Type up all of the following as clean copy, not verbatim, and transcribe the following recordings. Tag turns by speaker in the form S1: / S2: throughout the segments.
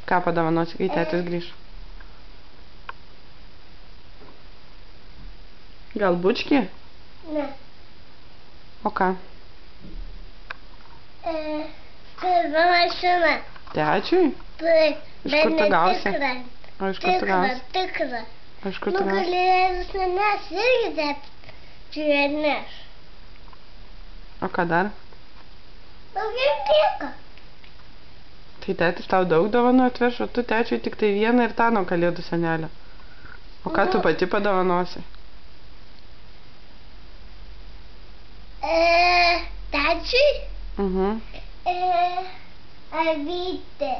S1: Ką padovanosi, kai tėtis grįš? Gal bučkį?
S2: Ne.
S1: O ką?
S2: Pirma mašina.
S1: Tečiui?
S2: Taip,
S1: Iš
S2: bet
S1: kur tu gausi?
S2: netikra.
S1: O iš kur tu gausi?
S2: Tikra.
S1: O iš kur tu
S2: Nu,
S1: gausi?
S2: galėjus manęs irgi net prieneš.
S1: O ką dar?
S2: Daugiau nieko.
S1: Tai tėtis tau daug dovanų atveš, o tu tečiui tik tai vieną ir tą nuo kalėdų senelio. O ką tu pati padovanosi?
S2: Tečiui?
S1: Mhm.
S2: Avytė.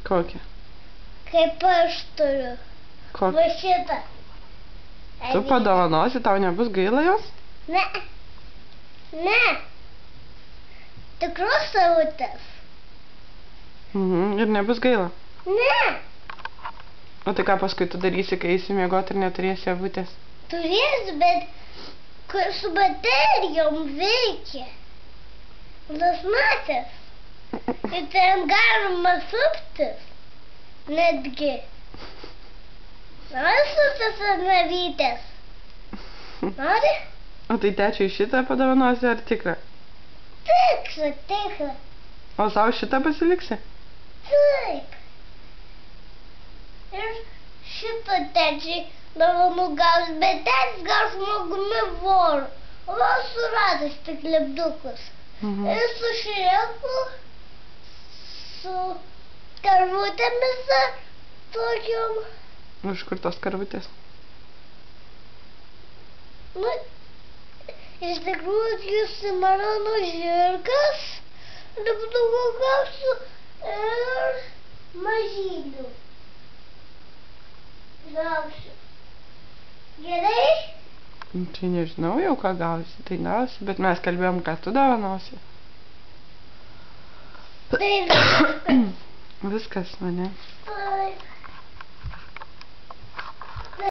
S1: Kokią?
S2: Kaip aš turiu.
S1: Kokią?
S2: Va šitą.
S1: Tu padovanosi, tau nebus gaila jos?
S2: Ne. Ne. Tikros savutės.
S1: Mhm. Ir nebus gaila?
S2: Ne.
S1: O tai ką paskui tu darysi, kai eisi miegoti ir neturėsi avutės?
S2: Turėsiu, bet kur su baterijom veikia. Tas matęs. Ir ten galima suptis. Netgi. Nori suptis ant navytės? Nori?
S1: O tai tečiui šitą padovanosi ar tikrą?
S2: Tikra.
S1: O savo šitą pasiliksi?
S2: Taip. Ir šitą tečiai dovanų gaus, bet tetis gaus žmogumi voru. O man suradęs tik lipdukus. Ir su šreku, su karvutėmis ar tokiom.
S1: Iš kur tos karvutės?
S2: Nu, iš tikrųjų jūs mano žirgas, lipdukų gausiu ir mažylių. Gausiu. Gerai?
S1: Tai nežinau jau, ką gausi, tai gausi, bet mes kalbėjom, ką tu dovanosi.
S2: Tai viskas.
S1: Viskas, mane.